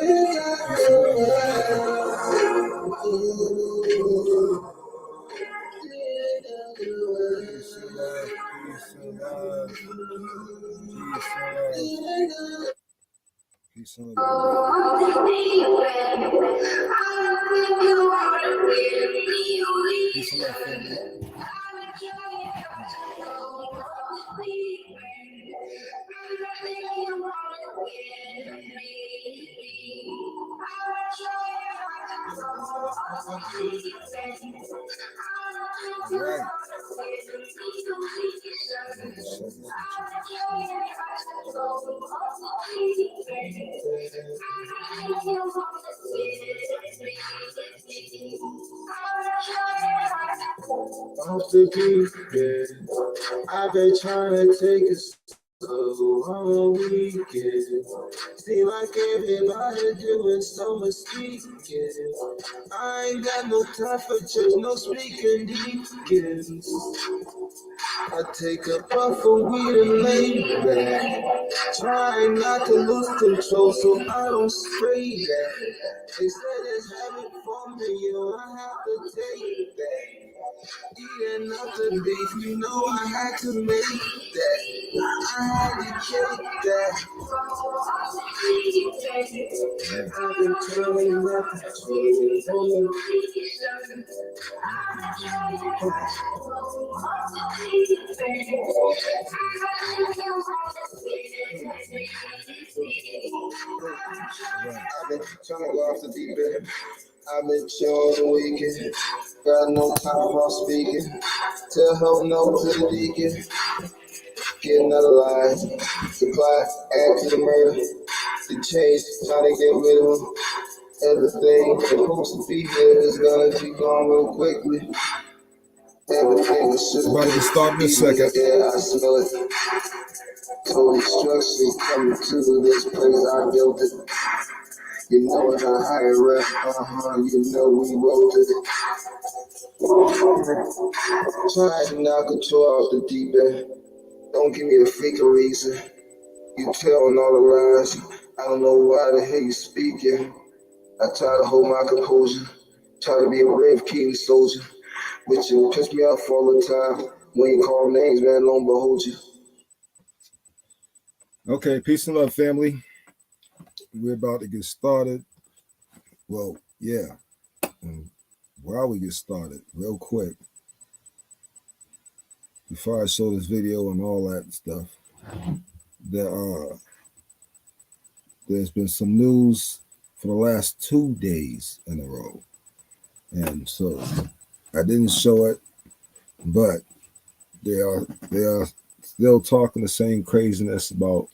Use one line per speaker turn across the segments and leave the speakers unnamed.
Peace and love. Peace and love, family. Right.
Off the deep end, I've been trying to take it slow on the weekend. Seem like everybody doing so much speaking. I ain't got no time for church, no speaking deacons. I take a puff of weed and lay back, trying not to lose control so I don't spray that. They said it's habit forming, you I have to take that. Eating up the beef, you know I had to make that. I had to take that. I've been trying not to change on the I've been trying to go off the deep end. I've been chilling the weekend. Got no time for speaking. Tell help no to the deacon. Get another line. Supply, add to the murder. The change, trying to get rid of them. Everything supposed to be here is gonna be gone real quickly. Everything is just
About to start in a second.
Yeah, I smell it. Total destruction coming to this place. I built it. You know it, I higher up. You know we wrote it. Try to not control off the deep end. Don't give me a fake reason. You telling all the lies. I don't know why the hell you speaking. I try to hold my composure. Try to be a brave king soldier. Which you piss me off all the time. When you call names, man, long behold you.
Okay, peace and love, family. We're about to get started. Well, yeah. And while we get started, real quick, before I show this video and all that stuff, there's been some news for the last 2 days in a row. And so I didn't show it, but they are still talking the same craziness about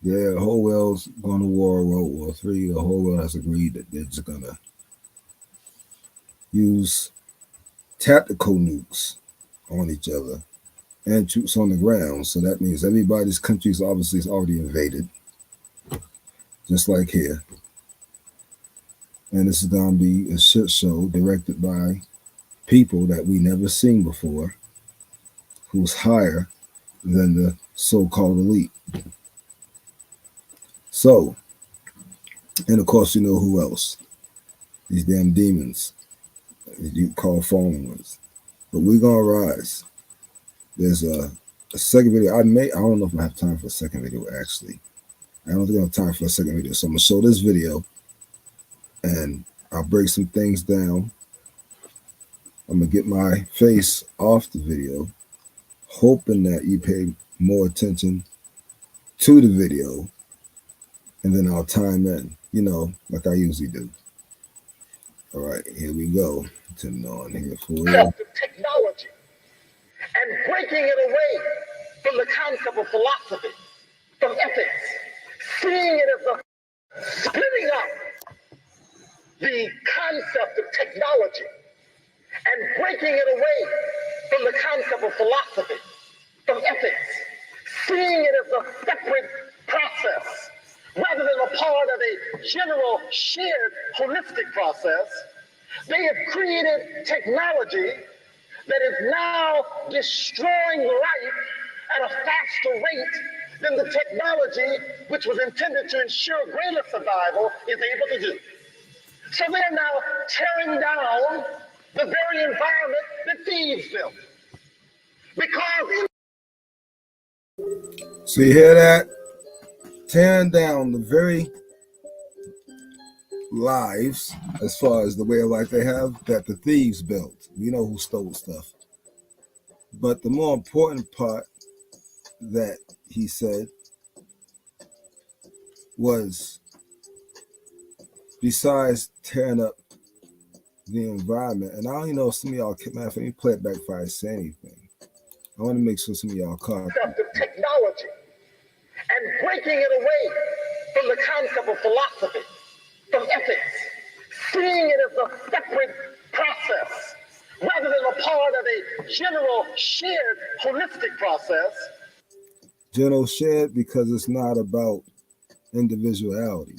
the whole world's going to war, World War III. The whole world has agreed that they're just going to use tactical nukes on each other and troops on the ground. So that means everybody's country is obviously already invaded, just like here. And this is going to be a shit show directed by people that we never seen before, who's higher than the so-called elite. So, and of course, you know who else? These damn demons that you call fallen ones. But we're going to rise. There's a second video. I don't know if I have time for a second video, actually. I don't think I have time for a second video. So I'm going to show this video, and I'll break some things down. I'm going to get my face off the video, hoping that you pay more attention to the video, and then I'll time in, like I usually do. All right, here we go. Turn it on here for you.
Technology and breaking it away from the concept of philosophy, from ethics, seeing it as a splitting up the concept of technology and breaking it away from the concept of philosophy, from ethics, seeing it as a separate process rather than a part of a general shared holistic process. They have created technology that is now destroying life at a faster rate than the technology, which was intended to ensure greater survival, is able to do. So they're now tearing down the very environment that thieves built. Because
So you hear that? Tearing down the very lives, as far as the way of life they have, that the thieves built. We know who stole stuff. But the more important part that he said was, besides tearing up the environment, and I don't know if some of y'all, matter of fact, let me play it back before I say anything. I want to make sure some of y'all caught
the technology and breaking it away from the concept of philosophy, from ethics, seeing it as a separate process rather than a part of a general shared holistic process.
General shared, because it's not about individuality,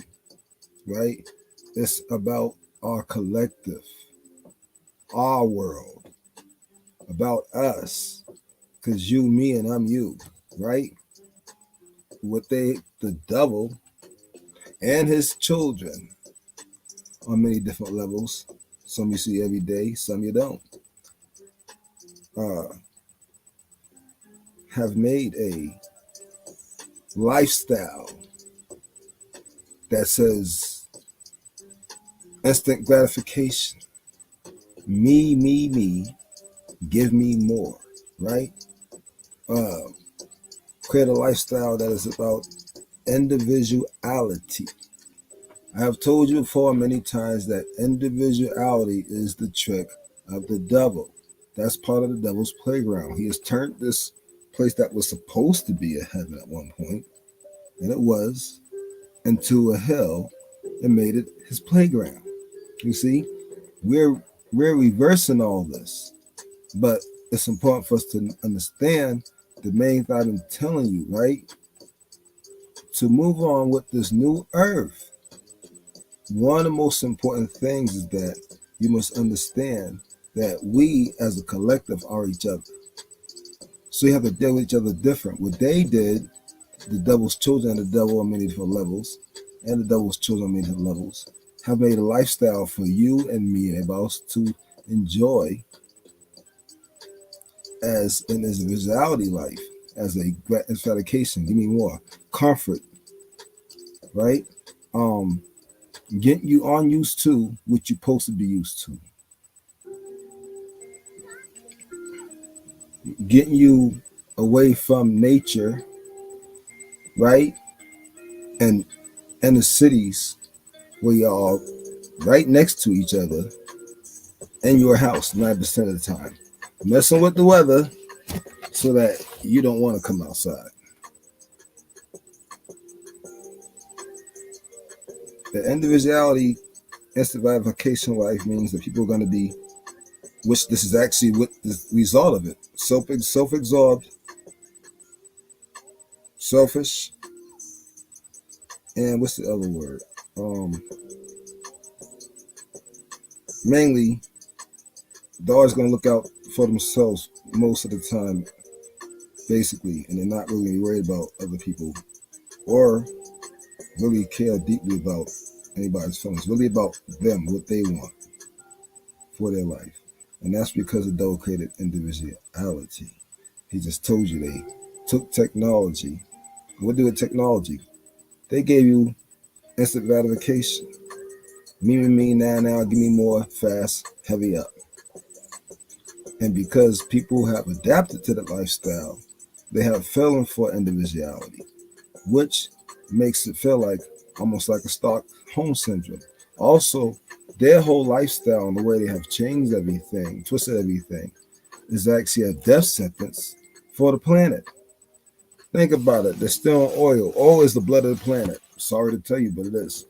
right? It's about our collective, our world, about us, because you, me, and I'm you, right? The devil and his children on many different levels. Some you see every day, some you don't. Have made a lifestyle that says instant gratification, me, give me more, right? Create a lifestyle that is about individuality. I have told you before many times that individuality is the trick of the devil. That's part of the devil's playground. He has turned this place that was supposed to be a heaven at one point, and it was, into a hell, and made it his playground. You see, we're reversing all this, but it's important for us to understand the main thing I'm telling you, right? To move on with this new earth, one of the most important things is that you must understand that we as a collective are each other. So you have to deal with each other different. What they did, the devil's children, the devil on many different levels, and the devil's children on many different levels, have made a lifestyle for you and me and everybody else to enjoy as an individuality life, as a gratification, give me more, comfort, right? Getting you on used to what you're supposed to be used to. Getting you away from nature, right? And the cities where y'all right next to each other in your house 9% of the time. Messing with the weather so that you don't want to come outside. The individuality instant gratification life means that people are going to be, which this is actually what the result of it, self-absorbed, selfish, and what's the other word? Mainly, they're always going to look out for themselves most of the time, basically, and they're not really worried about other people or really care deeply about anybody's feelings. Really about them, what they want for their life. And that's because the devil created individuality. He just told you they took technology. What do with technology? They gave you instant gratification. Me, now, give me more, fast, heavy up. And because people have adapted to the lifestyle, they have fallen for individuality, which makes it feel like almost like a Stockholm syndrome. Also, their whole lifestyle and the way they have changed everything, twisted everything, is actually a death sentence for the planet. Think about it. They're still on oil. Oil is the blood of the planet. Sorry to tell you, but it is.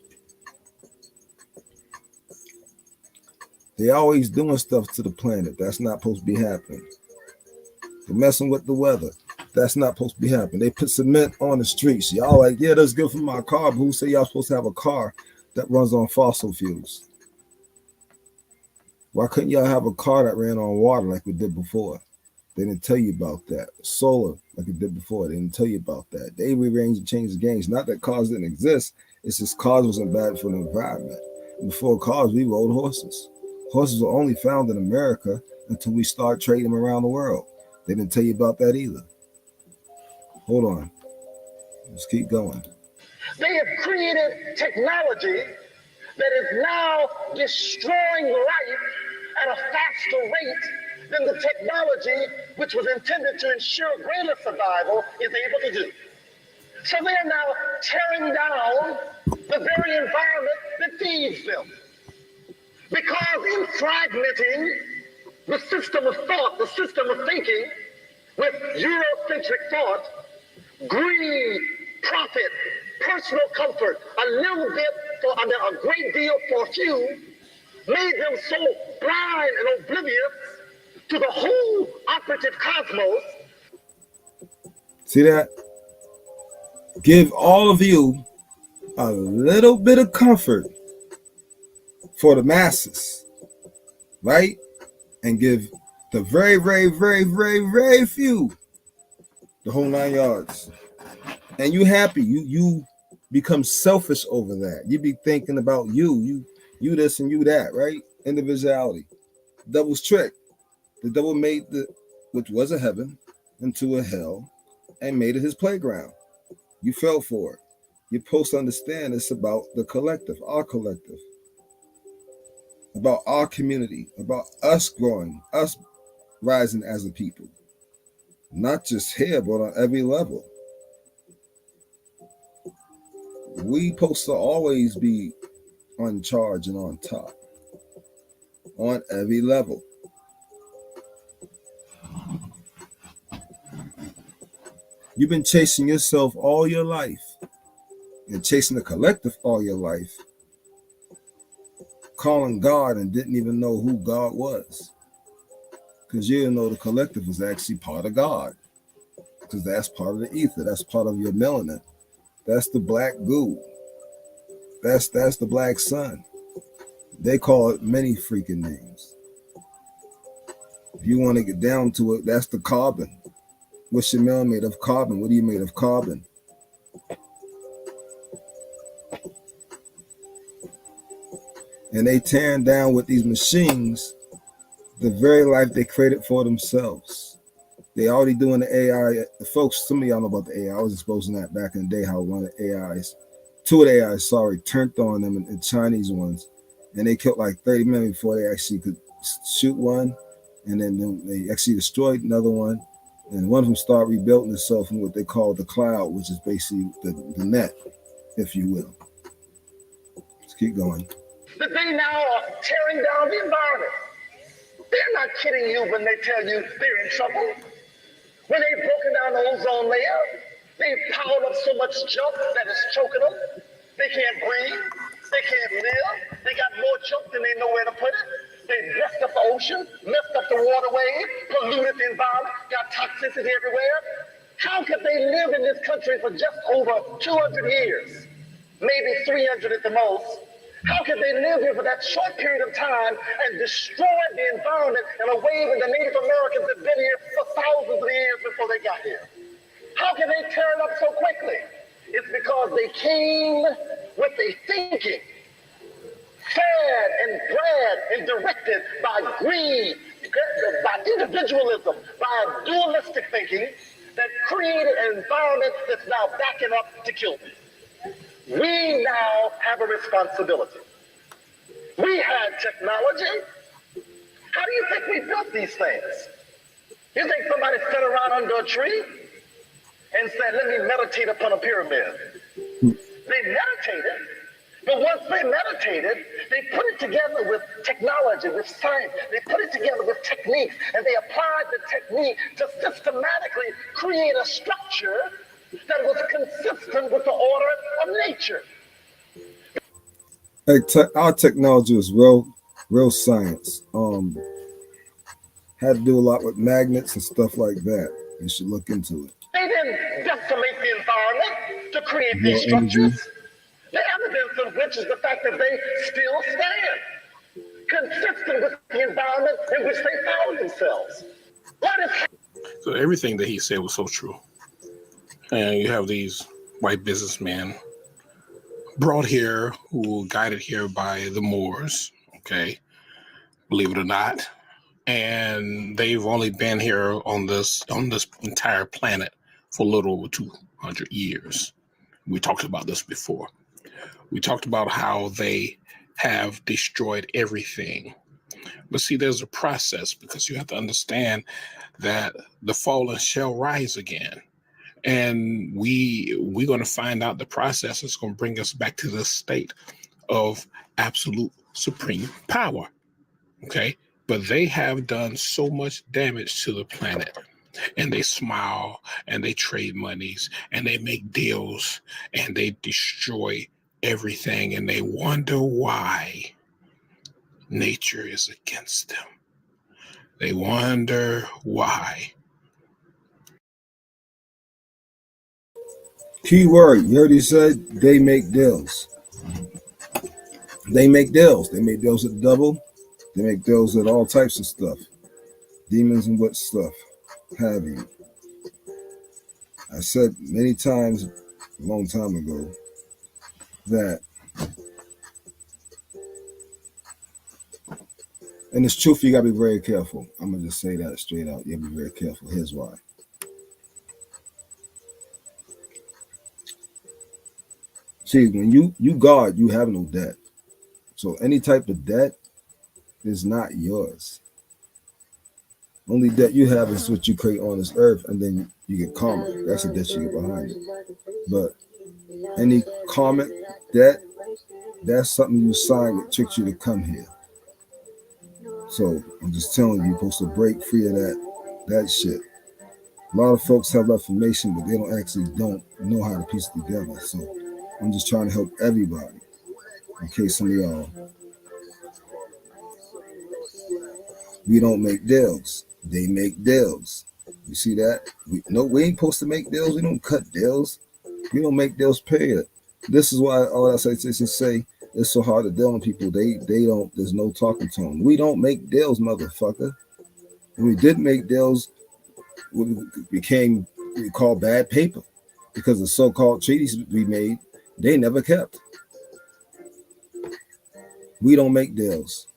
They're always doing stuff to the planet. That's not supposed to be happening. They're messing with the weather. That's not supposed to be happening. They put cement on the streets. Y'all like, yeah, that's good for my car. But who say y'all supposed to have a car that runs on fossil fuels? Why couldn't y'all have a car that ran on water like we did before? They didn't tell you about that. Solar, like it did before, they didn't tell you about that. They rearranged and changed the games. Not that cars didn't exist. It's just cars wasn't bad for the environment. Before cars, we rode horses. Horses were only found in America until we start trading them around the world. They didn't tell you about that either. Hold on. Let's keep going.
They have created technology that is now destroying life at a faster rate than the technology which was intended to ensure greater survival is able to do. So they are now tearing down the very environment that feeds them. Because in fragmenting the system of thought, the system of thinking, with Eurocentric thought, greed, profit, personal comfort, a little bit for a great deal for a few, made them so blind and oblivious to the whole operative cosmos.
See that? Give all of you a little bit of comfort for the masses, right? And give the very, very, very, very, very few the whole 9 yards. And you happy. You become selfish over that. You be thinking about you this and you that, right? Individuality. Devil's trick. The devil made which was a heaven into a hell and made it his playground. You fell for it. You're supposed to understand it's about the collective, our collective, about our community, about us growing, us rising as a people, not just here, but on every level. We supposed to always be on charge and on top, on every level. You've been chasing yourself all your life and chasing the collective all your life, calling God and didn't even know who God was, because you didn't know the collective was actually part of God, because that's part of the ether, that's part of your melanin, that's the black goo, that's the black sun. They call it many freaking names. If you want to get down to it, that's the carbon. What's your melanin made of? Carbon. What are you made of? Carbon. And they tearing down with these machines the very life they created for themselves. They already doing the AI. Folks, some of y'all know about the AI. I was exposing that back in the day, how one of the AIs, two of the AIs, turned on them, and Chinese ones, and they killed like 30 men before they actually could shoot one, and then they actually destroyed another one, and one of them started rebuilding itself in what they call the cloud, which is basically the net, if you will. Let's keep going.
That they now are tearing down the environment. They're not kidding you when they tell you they're in trouble. When they've broken down the ozone layer, they've piled up so much junk that is choking them. They can't breathe. They can't live. They got more junk than they know where to put it. They messed up the ocean, messed up the waterways, polluted the environment, got toxicity everywhere. How could they live in this country for just over 200 years? Maybe 300 at the most. How could they live here for that short period of time and destroy the environment in a way that the Native Americans had been here for thousands of years before they got here? How can they tear it up so quickly? It's because they came with a thinking, fed and bred and directed by greed, by individualism, by dualistic thinking that created an environment that's now backing up to kill them. We now have a responsibility. We had technology. How do you think we built these things? You think somebody sat around under a tree and said, let me meditate upon a pyramid? They meditated, but once they meditated, they put it together with technology, with science. They put it together with techniques, and they applied the technique to systematically create a structure that was consistent with the order of nature.
Hey, our technology was real science. Had to do a lot with magnets and stuff like that. You should look into it.
They didn't decimate the environment to create these structures. The evidence of which is the fact that they still stand, consistent with the environment in which they found themselves. What is
So everything that he said was so true. And you have these white businessmen brought here who were guided here by the Moors, okay, believe it or not. And they've only been here on this entire planet for a little over 200 years. We talked about this before. We talked about how they have destroyed everything. But see, there's a process, because you have to understand that the fallen shall rise again. And we're going to find out the process is going to bring us back to this state of absolute supreme power. Okay. But they have done so much damage to the planet, and they smile and they trade monies and they make deals and they destroy everything, and they wonder why nature is against them. They wonder why.
Key word, you already said they make deals. They make deals. They make deals with the devil. They make deals with all types of stuff. Demons and what stuff have you. I said many times a long time ago that, and it's truth, you gotta be very careful. I'm gonna just say that straight out. You gotta be very careful. Here's why. See, when you guard, you have no debt. So any type of debt is not yours. Only debt you have is what you create on this earth, and then you get karma. That's a debt you get behind it. But any karmic debt, that's something you sign that tricks you to come here. So I'm just telling you, you're supposed to break free of that shit. A lot of folks have information, but they don't know how to piece it together. So I'm just trying to help everybody. In case some of y'all, we don't make deals. They make deals. You see that? We ain't supposed to make deals. We don't cut deals. We don't make deals, period. This is why all I say it's so hard to deal with people. They don't, there's no talking to them. We don't make deals, motherfucker. When we did make deals, we called bad paper, because the so-called treaties we made, they never kept. We don't make deals.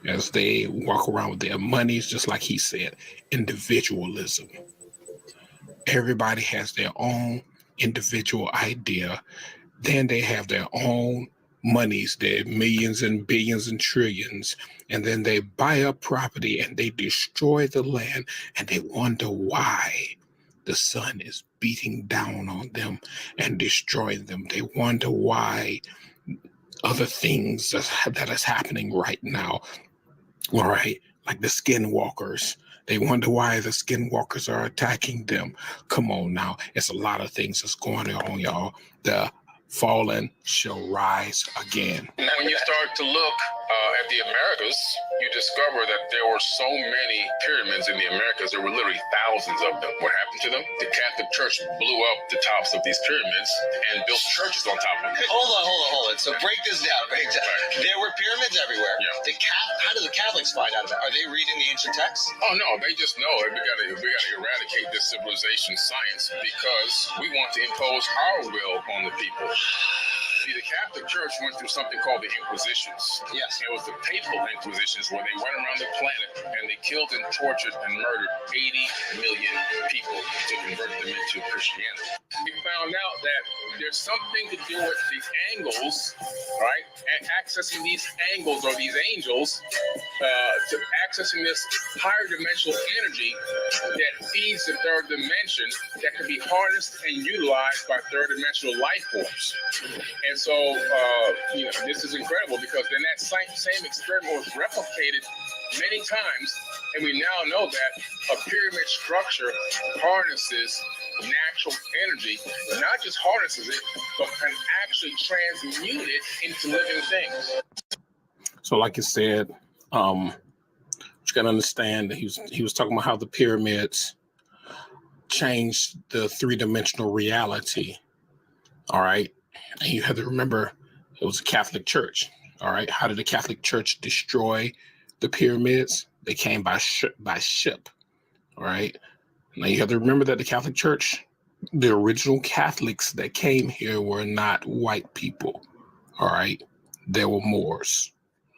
As they walk around with their monies, just like he said, individualism. Everybody has their own individual idea. Then they have their own monies, their millions and billions and trillions. And then they buy up property and they destroy the land, and they wonder why the sun is beating down on them and destroying them. They wonder why other things that is happening right now. All right, like the skinwalkers. They wonder why the skinwalkers are attacking them. Come on now. It's a lot of things that's going on, y'all. The fallen shall rise again.
When you start to look at the Americas, you discover that there were so many pyramids in the Americas. There were literally thousands of them. What happened to them? The Catholic Church blew up the tops of these pyramids and built churches on top of them.
Hold on. So break this down. There were pyramids everywhere.
Yeah.
How do the Catholics find out about it? Are they reading the ancient texts?
Oh no, they just know it. We gotta eradicate this civilization science, because we want to impose our will on the people. See, the Catholic Church went through something called the Inquisitions.
Yes.
It was the papal Inquisitions, where they went around the planet and they killed and tortured and murdered 80 million people to convert them into Christianity. We found out that there's something to do with these angles, right? And accessing these angles, or these angels, to accessing this higher dimensional energy that feeds the third dimension, that can be harnessed and utilized by third dimensional life forms. And so, this is incredible, because then that same experiment was replicated many times, and we now know that a pyramid structure harnesses natural energy, not just harnesses it, but can actually transmute it into living things.
So, like you said, you got to understand that he was talking about how the pyramids changed the three-dimensional reality. All right. And you have to remember, it was a Catholic Church. All right. How did the Catholic Church destroy the pyramids? They came by ship. All right. Now you have to remember that the Catholic Church, the original Catholics that came here were not white people. All right. They were Moors.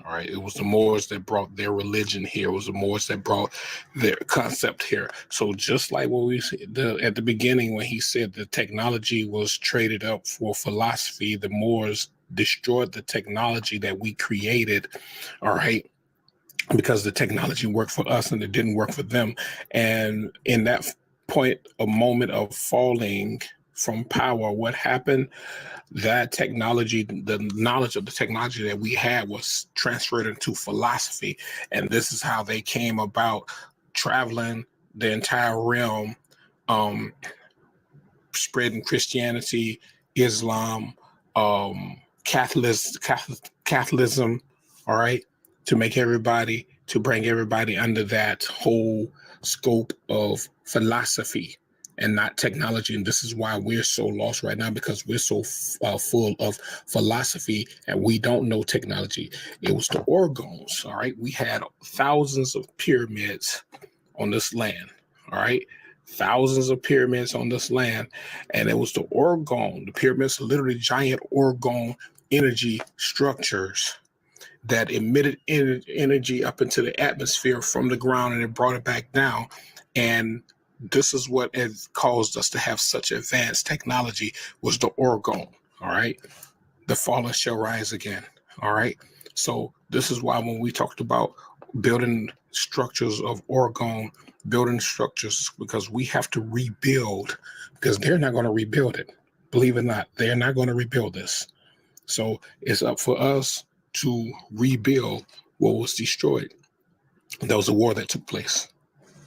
All right. It was the Moors that brought their religion here. It was the Moors that brought their concept here. So just like what we said at the beginning, when he said the technology was traded up for philosophy, the Moors destroyed the technology that we created. All right. Because the technology worked for us and it didn't work for them. And in that point, a moment of falling from power, what happened? That technology, the knowledge of the technology that we had was transferred into philosophy. And this is how they came about traveling the entire realm, spreading Christianity, Islam, Catholicism, all right, to bring everybody under that whole scope of philosophy and not technology. And this is why we're so lost right now, because we're so full of philosophy and we don't know technology. It was the Orgons, all right? We had thousands of pyramids on this land, all right? Thousands of pyramids on this land, and it was the Orgon. The pyramids are literally giant Orgon energy structures that emitted energy up into the atmosphere from the ground, and it brought it back down. And this is what has caused us to have such advanced technology, was the Orgon. All right. The fallen shall rise again. All right. So this is why when we talked about building structures of Orgon, building structures, because we have to rebuild, because they're not going to rebuild it. Believe it or not, they're not going to rebuild this. So it's up for us to rebuild what was destroyed. There was a war that took place.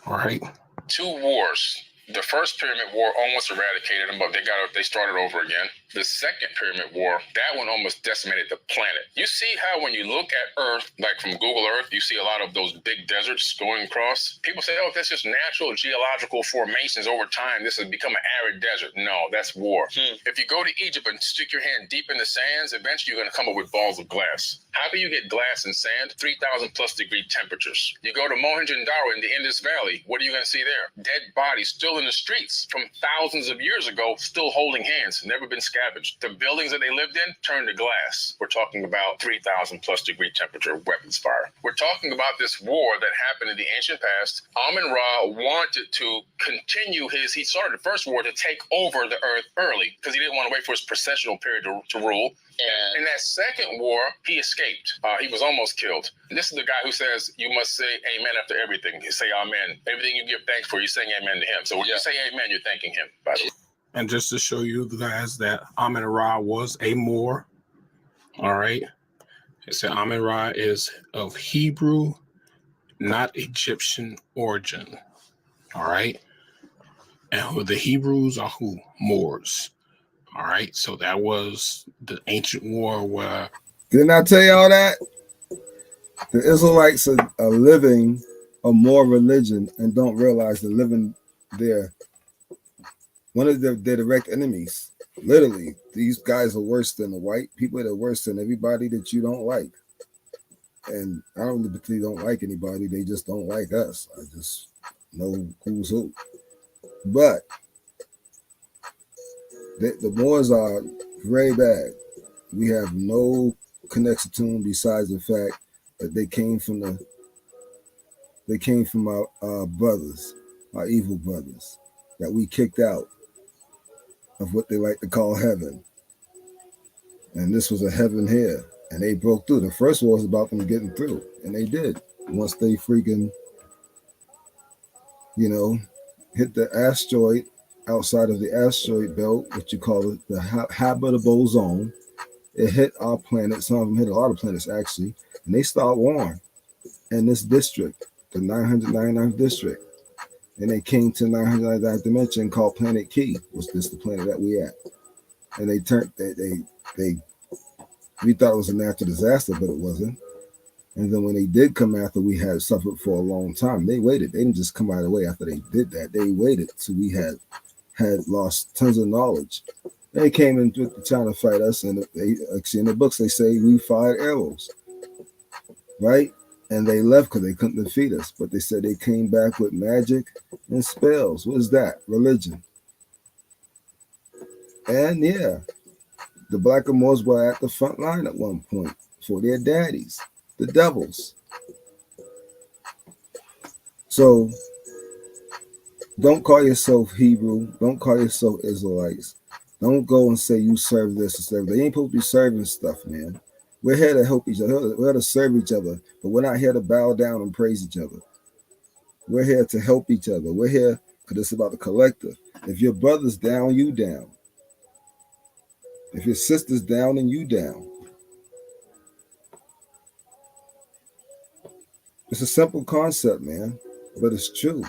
All right.
2 wars. The first Pyramid War almost eradicated them, but they started over again. The second Pyramid War, that one almost decimated the planet. You see how when you look at Earth, like from Google Earth, you see a lot of those big deserts going across. People say, oh, that's just natural geological formations over time. This has become an arid desert. No, that's war. If you go to Egypt and stick your hand deep in the sands, eventually you're going to come up with balls of glass. How can you get glass and sand? 3,000 plus degree temperatures. You go to Mohenjo-Daro in the Indus Valley, what are you going to see there? Dead bodies still in the streets from thousands of years ago, still holding hands, never been scavenged. The buildings that they lived in turned to glass. We're talking about 3,000 plus degree temperature weapons fire. We're talking about this war that happened in the ancient past. Amun-Ra wanted to continue he started the first war to take over the earth early because he didn't want to wait for his processional period to rule. And in that second war, he escaped. He was almost killed. And this is the guy who says, you must say amen after everything. You say amen. Everything you give thanks for, you're saying amen to him. So when you say amen, you're thanking him, by the way.
And just to show you guys that Amun-Ra was a Moor, all right? It said Amun-Ra is of Hebrew, not Egyptian origin, all right? And who the Hebrews are who? Moors. All right, so that was the ancient war where...
Didn't I tell y'all that? The Israelites are living a Moor religion and don't realize they're living there. One of their direct enemies. Literally, these guys are worse than the white people. They're worse than everybody that you don't like. And I don't particularly don't like anybody. They just don't like us. I just know who's who. But the Moors are very bad. We have no connection to them besides the fact that they came from our brothers, our evil brothers, that we kicked out of what they like to call heaven. And this was a heaven here. And they broke through. The first war was about them getting through. And they did. Once they freaking, hit the asteroid outside of the asteroid belt, what you call it, the habitable zone. It hit our planet. Some of them hit a lot of planets, actually. And they start warring in this district, the 999th district. And they came to 999th dimension called Planet Key, which is the planet that we at. And we thought it was a natural disaster, but it wasn't. And then when they did come after we had suffered for a long time, they waited. They didn't just come right away after they did that. They waited till we had lost tons of knowledge. They came in trying to fight us, and they actually in the books they say we fired arrows, right? And they left because they couldn't defeat us. But they said they came back with magic and spells. What is that? Religion. And yeah, the Blackamoors were at the front line at one point for their daddies, the devils. So don't call yourself Hebrew. Don't call yourself Israelites. Don't go and say you serve this or serve. They ain't supposed to be serving stuff, man. We're here to help each other. We're here to serve each other, but we're not here to bow down and praise each other. We're here to help each other. We're here because it's about the collective. If your brother's down, you down. If your sister's down, then you down. It's a simple concept, man, but it's true.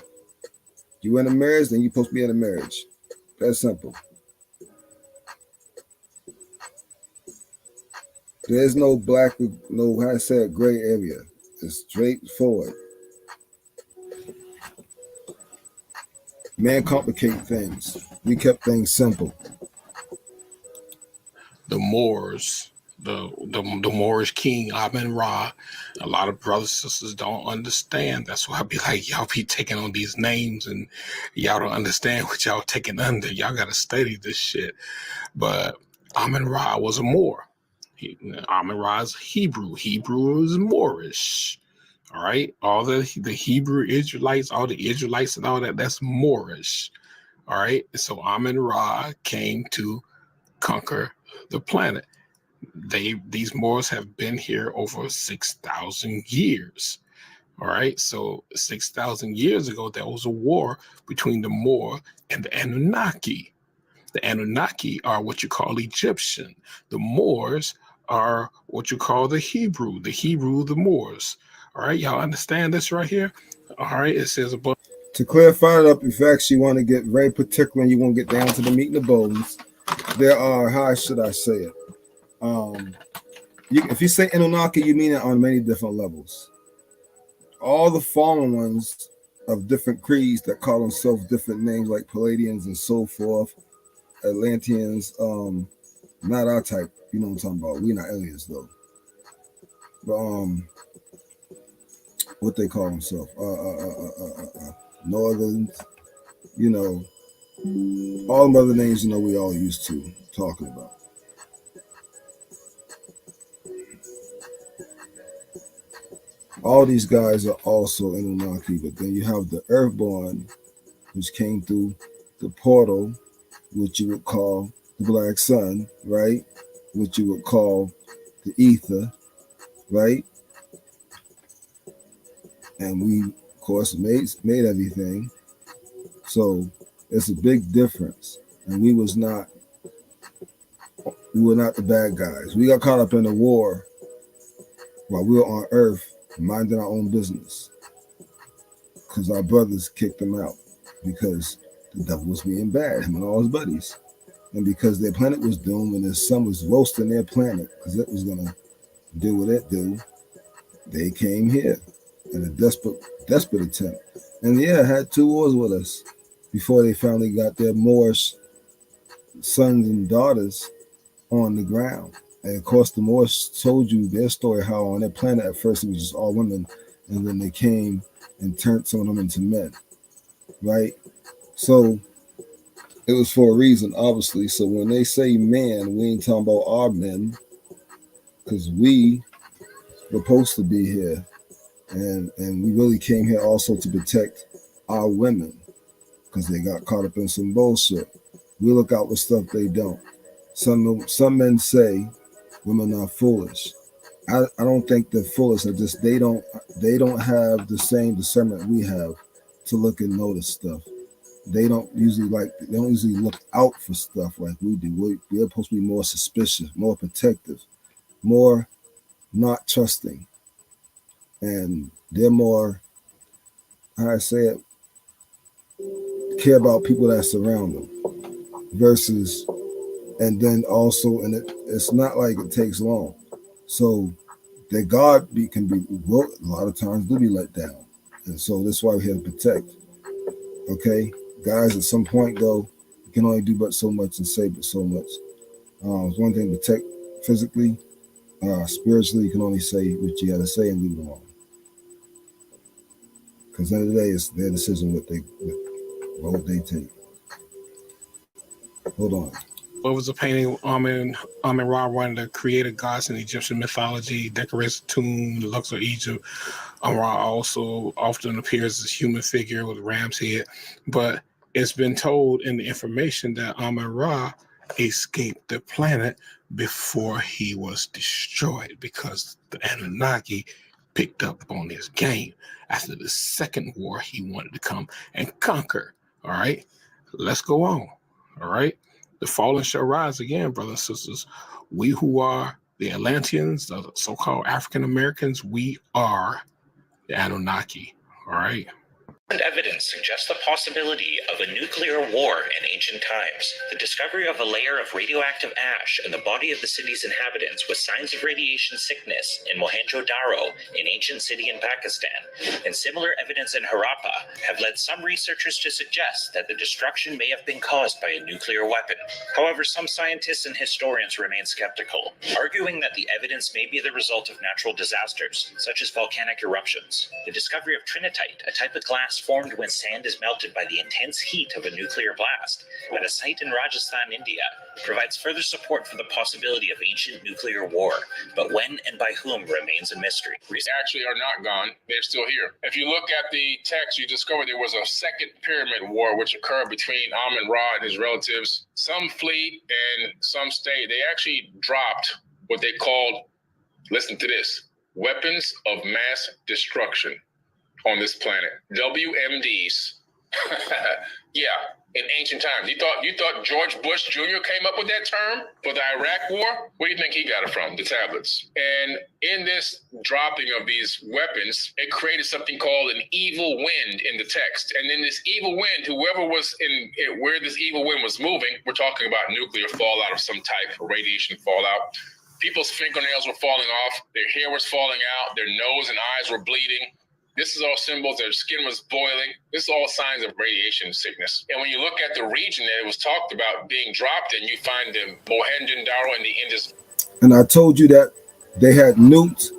You in a marriage, then you're supposed to be in a marriage. That's simple. There's no black, no, how I said, gray area. It's straightforward. Man complicate things. We kept things simple.
The Moors, the Moorish king Amen Ra. A lot of brothers and sisters don't understand. That's why I be like, y'all be taking on these names and y'all don't understand what y'all taking under. Y'all gotta study this shit. But Amen Ra was a Moor. Amen Ra is Hebrew. Hebrew is Moorish. All right. All the Hebrew Israelites, all the Israelites and all that, that's Moorish. All right. So Amen Ra came to conquer the planet. These Moors have been here over 6,000 years. All right. So 6,000 years ago, there was a war between the Moor and the Anunnaki. The Anunnaki are what you call Egyptian. The Moors are what you call the Hebrew, the Moors. All right, y'all understand this right here? All right, it says about.
To clarify it up, if you actually want to get very particular and you want to get down to the meat and the bones, there are, how should I say it? If you say Anunnaki, you mean it on many different levels. All the fallen ones of different creeds that call themselves different names like Palladians and so forth, Atlanteans, not our type, you know what I'm talking about. We're not aliens though. But what they call themselves, Northerns, you know, all the other names, you know, we all used to talking about. All these guys are also Anunnaki, but then you have the Earthborn, which came through the portal, which you would call the Black Sun, right? Which you would call the Ether, right? And we, of course, made everything. So it's a big difference. And we were not the bad guys. We got caught up in the war while we were on Earth, minding our own business. Because our brothers kicked them out. Because the devil was being bad, him and all his buddies. And because their planet was doomed and their sun was roasting their planet, because it was going to do what it do, they came here in a desperate attempt. And yeah, had 2 wars with us before they finally got their Moorish sons and daughters on the ground. And of course, the Moors told you their story, how on their planet at first it was just all women, and then they came and turned some of them into men, right? So it was for a reason, obviously. So when they say man, we ain't talking about our men, because we were supposed to be here. And we really came here also to protect our women, because they got caught up in some bullshit. We look out for stuff they don't. Some men say women are foolish. I don't think they're foolish. I just they don't have the same discernment we have to look and notice stuff. They don't usually look out for stuff like we do. We're supposed to be more suspicious, more protective, more not trusting. And they're more, how I say it, care about people that surround them versus, and then also, and it's not like it takes long. So their God can be, a lot of times do be let down. And so that's why we have to protect. Okay? Guys, at some point though, you can only do but so much and say but so much. It's one thing to protect physically, spiritually, you can only say what you got to say and leave it alone. Because at the end of the day, it's their decision what road they take. Hold on.
What was the painting? Amen Ra, one of the created gods in Egyptian mythology, decorates the tomb, the Luxor, Egypt. Ra also often appears as a human figure with a ram's head, but it's been told in the information that Amen Ra escaped the planet before he was destroyed because the Anunnaki picked up on this game. After the second war, he wanted to come and conquer. All right, let's go on. All right. The fallen shall rise again, brothers and sisters. We who are the Atlanteans, the so-called African Americans, we are the Anunnaki. All right.
Evidence suggests the possibility of a nuclear war in ancient times. The discovery of a layer of radioactive ash in the body of the city's inhabitants with signs of radiation sickness in Mohenjo-Daro, an ancient city in Pakistan, and similar evidence in Harappa have led some researchers to suggest that the destruction may have been caused by a nuclear weapon. However, some scientists and historians remain skeptical, arguing that the evidence may be the result of natural disasters, such as volcanic eruptions. The discovery of trinitite, a type of glass formed when sand is melted by the intense heat of a nuclear blast, at a site in Rajasthan, India, provides further support for the possibility of ancient nuclear war, but when and by whom remains a mystery.
They actually are not gone. They're still here. If you look at the text, you discover there was a second pyramid war which occurred between Amen Ra and his relatives. Some fled and some stayed. They actually dropped what they called, listen to this, weapons of mass destruction on this planet. WMDs. Yeah, in ancient times. You thought George Bush Jr. came up with that term for the Iraq War? Where do you think he got it from? The tablets. And in this dropping of these weapons, it created something called an evil wind in the text. And then this evil wind, whoever was in it, where this evil wind was moving, we're talking about nuclear fallout of some type, radiation fallout. People's fingernails were falling off, their hair was falling out, their nose and eyes were bleeding. This is all symbols. Their skin was boiling. This is all signs of radiation sickness. And when you look at the region that it was talked about being dropped in, you find the Mohenjo-Daro and the Indus.
And I told you that they had nuked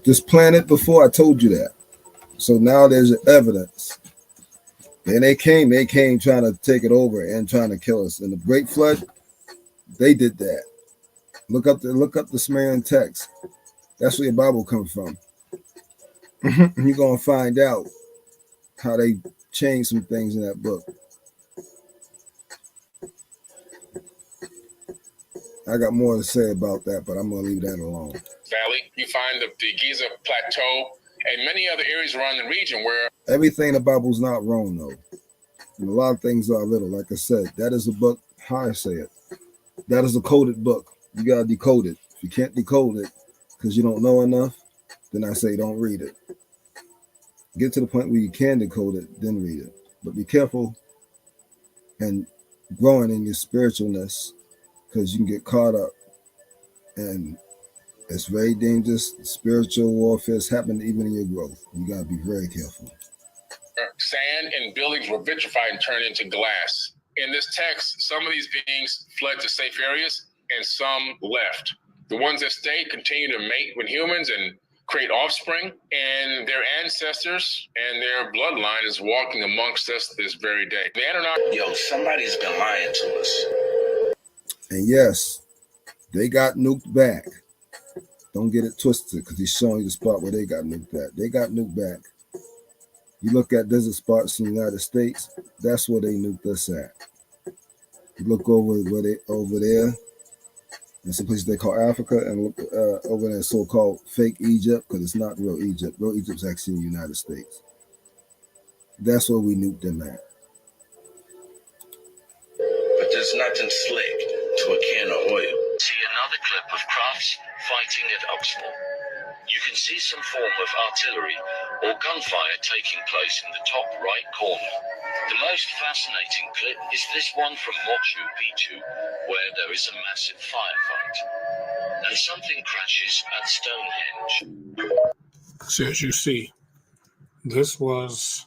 this planet before. I told you that. So now there's evidence. And they came trying to take it over and trying to kill us. In the Great Flood, they did that. Look up the Sumerian text. That's where your Bible comes from. You're gonna find out how they changed some things in that book. I got more to say about that, but I'm gonna leave that alone.
Valley, you find the Giza Plateau and many other areas around the region where
everything in the Bible's not wrong though. And a lot of things are little. Like I said, that is a book. How I say it, that is a coded book. You gotta decode it. If you can't decode it because you don't know enough, then I say don't read it. Get to the point where you can decode it, then read it. But be careful and growing in your spiritualness because you can get caught up. And it's very dangerous. Spiritual warfare is happening even in your growth. You got to be very careful.
Sand and buildings were vitrified and turned into glass. In this text, some of these beings fled to safe areas and some left. The ones that stayed continue to mate with humans and create offspring, and their ancestors and their bloodline is walking amongst us this very day. The Anunnaki.
Yo, somebody's been lying to us.
And yes, they got nuked back. Don't get it twisted because he's showing you the spot where they got nuked at. They got nuked back. You look at desert spots in the United States, that's where they nuked us at. You look over there, in some places they call Africa, and look over there so-called fake Egypt, because it's not real Egypt. Real Egypt's actually in the United States. That's where we nuked them at.
But there's nothing slick to a can of oil. See another clip of Crafts fighting at Oxford. You can see some form of artillery or gunfire taking place in the top right corner. The most fascinating clip is this one from Machu Picchu, where there is a massive firefight. And something crashes at Stonehenge.
So as you see, this was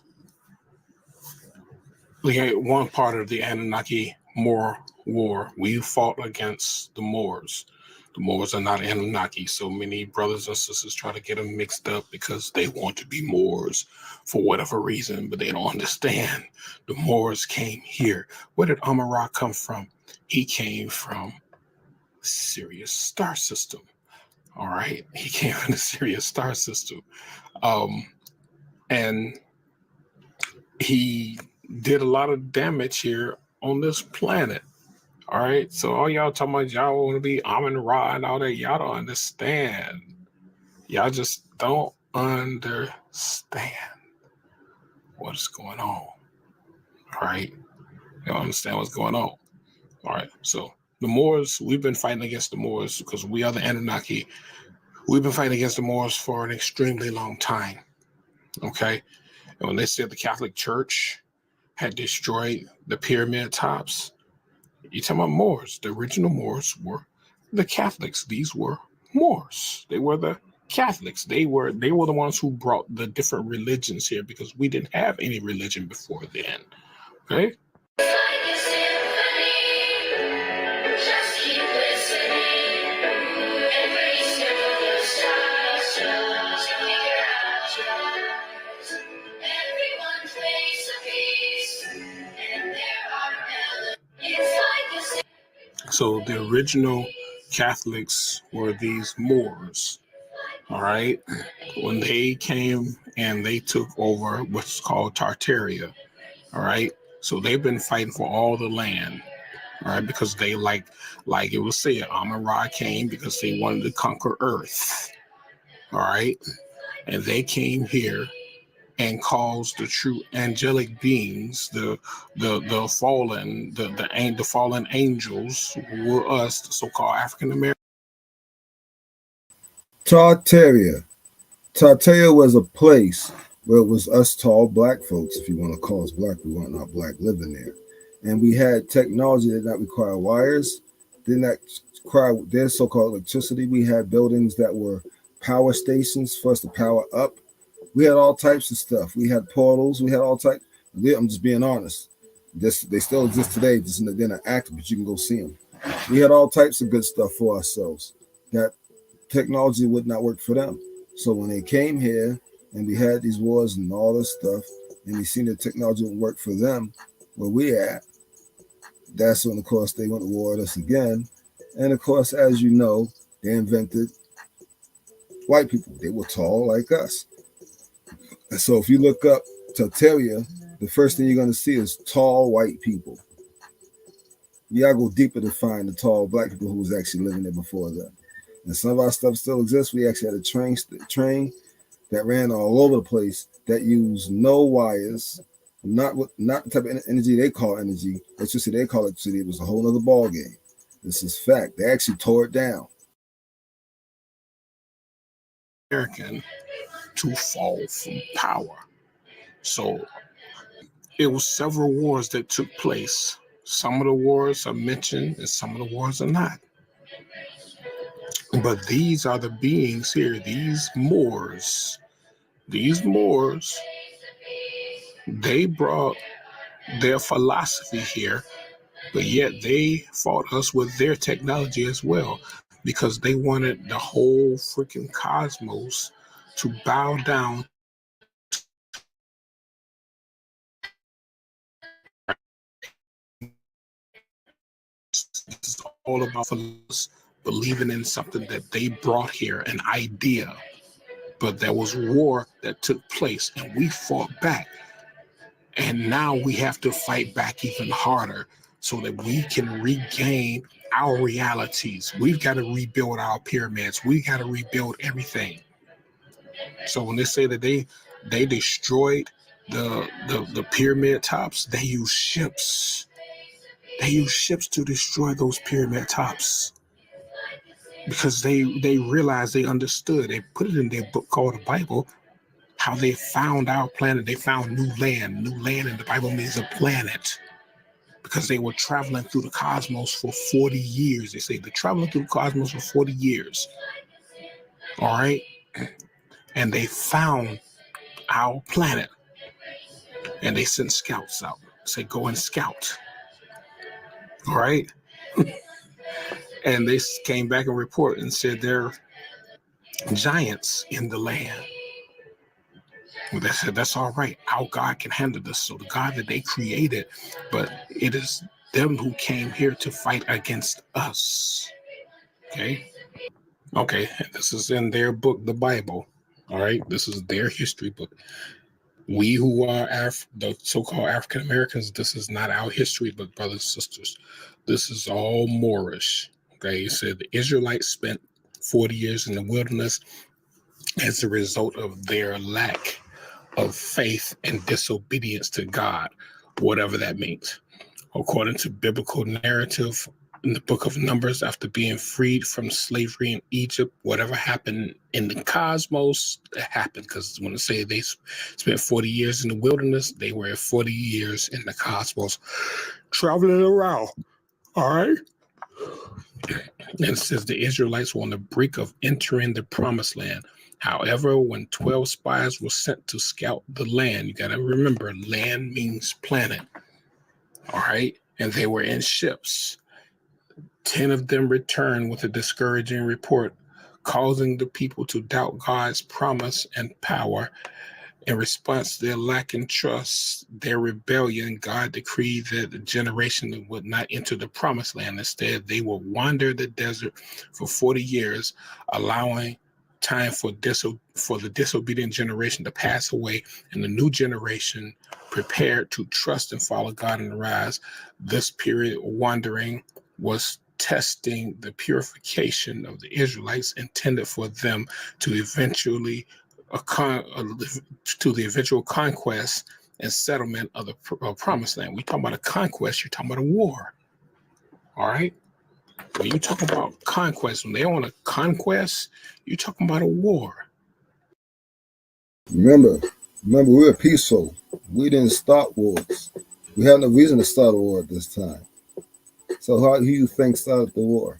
one part of the Anunnaki Moor War. We fought against the Moors. The Moors are not Anunnaki. So many brothers and sisters try to get them mixed up because they want to be Moors for whatever reason, but they don't understand. The Moors came here. Where did Amun-Ra come from? He came from the Sirius star system. All right. He came from the Sirius star system. And he did a lot of damage here on this planet. All right. So all y'all talking about y'all want to be Amun-Ra and all that, y'all don't understand. Y'all just don't understand what's going on. All right. You don't understand what's going on. All right. So the Moors, we've been fighting against the Moors because we are the Anunnaki. We've been fighting against the Moors for an extremely long time. Okay. And when they said the Catholic Church had destroyed the pyramid tops, you're talking about Moors. The original Moors were the Catholics. These were Moors. They were the Catholics. They were the ones who brought the different religions here because we didn't have any religion before then. Okay? So the original Catholics were these Moors, all right? When they came and they took over what's called Tartaria, all right? So they've been fighting for all the land, all right? Because they like it was said, Amun-Ra came because they wanted to conquer Earth, all right? And they came here and caused the true angelic beings, the fallen angels, who were us, the so-called African Americans.
Tartaria. Tartaria was a place where it was us tall black folks, if you want to call us black. We weren't not black living there. And we had technology that did not require wires, did not require their so-called electricity. We had buildings that were power stations for us to power up. We had all types of stuff. We had portals. We had all types. I'm just being honest. They still exist today. They're not active, but you can go see them. We had all types of good stuff for ourselves. That technology would not work for them. So when they came here and we had these wars and all this stuff, and we seen the technology wouldn't work for them, where we at, that's when, of course, they went to war with us again. And of course, as you know, they invented white people. They were tall like us. And so if you look up Tartaria, the first thing you're going to see is tall white people. You gotta go deeper to find the tall black people who was actually living there before that. And some of our stuff still exists. We actually had a train that ran all over the place that used no wires, not the type of energy they call energy. Let's just say they call it city. It was a whole other ball game. This is fact. They actually tore it down.
American to fall from power. So it was several wars that took place. Some of the wars are mentioned and some of the wars are not. But these are the beings here, these Moors, they brought their philosophy here, but yet they fought us with their technology as well, because they wanted the whole freaking cosmos to bow down. It's all about us believing in something that they brought here, an idea. But there was war that took place and we fought back. And now we have to fight back even harder so that we can regain our realities. We've got to rebuild our pyramids. We got to rebuild everything. So when they say that they destroyed the pyramid tops, they use ships. They use ships to destroy those pyramid tops because they realized, they understood. They put it in their book called the Bible, how they found our planet. They found new land. New land in the Bible means a planet, because they were traveling through the cosmos for 40 years. They say they're traveling through the cosmos for 40 years. All right. And they found our planet and they sent scouts out. Say, go and scout. All right. And they came back and report and said there are giants in the land. Well, they said, that's all right. Our God can handle this. So the God that they created, but it is them who came here to fight against us. Okay. Okay. This is in their book, the Bible. All right. This is their history book. We who are the so-called African Americans, this is not our history book, brothers and sisters. This is all Moorish. Okay. He said the Israelites spent 40 years in the wilderness as a result of their lack of faith and disobedience to God, whatever that means. According to biblical narrative in the book of Numbers, after being freed from slavery in Egypt, whatever happened in the cosmos, it happened. Because when I say they spent 40 years in the wilderness, they were 40 years in the cosmos, traveling around. All right. And it says the Israelites were on the brink of entering the promised land. However, when 12 spies were sent to scout the land, you got to remember, land means planet. All right. And they were in ships. 10 of them returned with a discouraging report, causing the people to doubt God's promise and power. In response to their lack in trust, their rebellion, God decreed that the generation would not enter the promised land. Instead, they will wander the desert for 40 years, allowing time for the disobedient generation to pass away and the new generation prepared to trust and follow God and rise. This period of wandering was testing the purification of the Israelites, intended for them to eventually to the eventual conquest and settlement of the promised land. We talk about a conquest, you're talking about a war. All right. When you talk about conquest, when they want a conquest, you're talking about a war.
Remember, we're peaceful. We didn't start wars. We had no reason to start a war at this time. So how do you think started the war?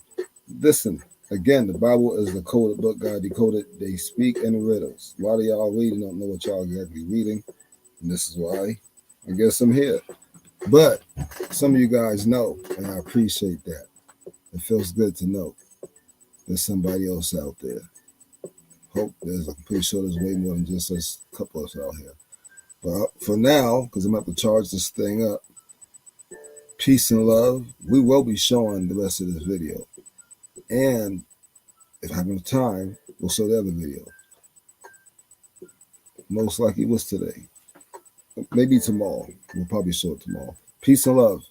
Listen, again, the Bible is the coded book. God decoded. They speak in riddles. A lot of y'all reading don't know what y'all exactly reading, and this is why I guess I'm here. But some of you guys know, and I appreciate that. It feels good to know there's somebody else out there. I'm pretty sure there's way more than just us, a couple of us out here. But for now, because I'm about to charge this thing up, peace and love. We will be showing the rest of this video. And if I have enough time, we'll show the other video. Most likely it was today. Maybe tomorrow. We'll probably show it tomorrow. Peace and love.